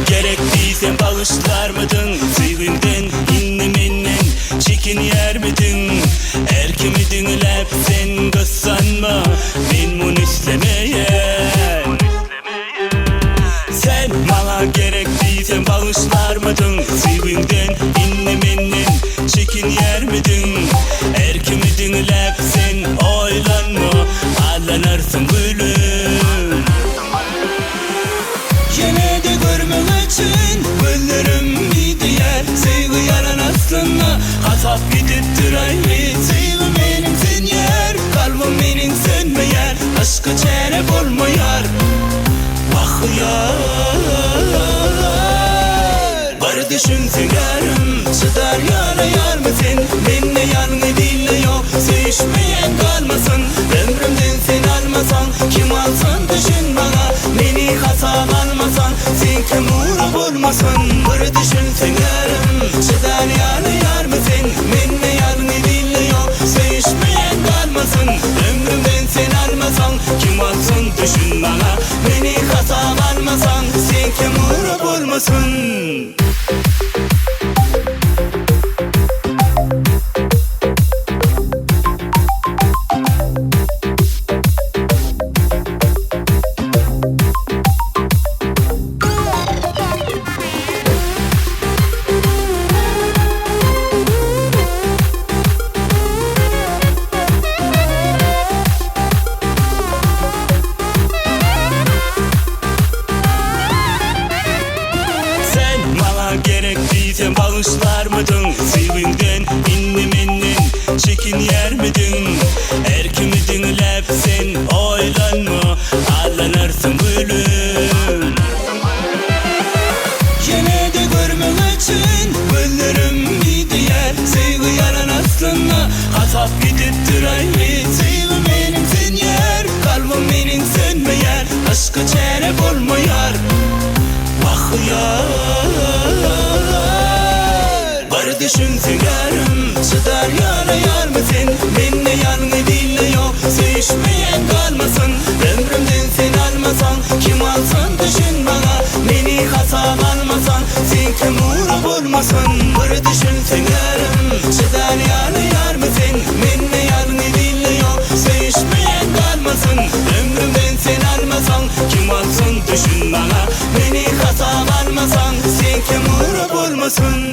gerektiyse bağışlar mıydın? Sevimden innemenden çekin yer midin? Erkimi dinlep sen kıssanma men bunu istemeyen. Sen bana gerektiyse bağışlar mıydın? Sevimden innemenden çekin yer midin? Erkimi dinlep sen oylanma ağlanırsın gülüm. Yine de görmek için güllerim gidiyor. Sevgi yalan aslında hasap gidip durayım. Sevgi benim sen yer, kalbim benim sönmeyer. Aşkı çare olmayar, bakıyor. Var düşünsen yarım, çıdar yalayar mısın? Benimle yanı dinliyor, sevişmeyen kalmasın. Ömrümden sen almasan, kim alsın düşün bana. Beni hasap almasan, sen kim uğrap olmasın. Var düşünsen yarım, çıdar yalayar mısın? Benimle yanı dinliyor, sevişmeyen kalmasın. Ömrümden sen almasan, kim alsın düşün bana. Beni hasap almasan, sen kim uğrap olmasın. Gerektiyse bağışlar mıydın? Sevimden innemenden çekin yer midin? Erkimi dinlep sen oylanma ağlanırsın gülüm. Yine de görmek için güllerim gidiyor. Sevgi yalan aslında hasap gidip durayım. Sevgi benim sen yer, kalbim benim sönmeyer. Aşkı çare olmayar, bakıyor. Var düşünsen yarım, çıdar yalayar mısın? Benimle yanı dinliyor, sevişmeyen kalmasın. Ömrümden sen almasan, kim alsın düşün bana. Beni hasap almasan, sen kim uğrap olmasın. Var düşünsen yarım, çıdar yalayar mısın? Benimle yanı dinliyor, sevişmeyen kalmasın. Ömrümden sen almasan, kim alsın düşün bana. Beni hasap almasan, sen kim uğrap olmasın.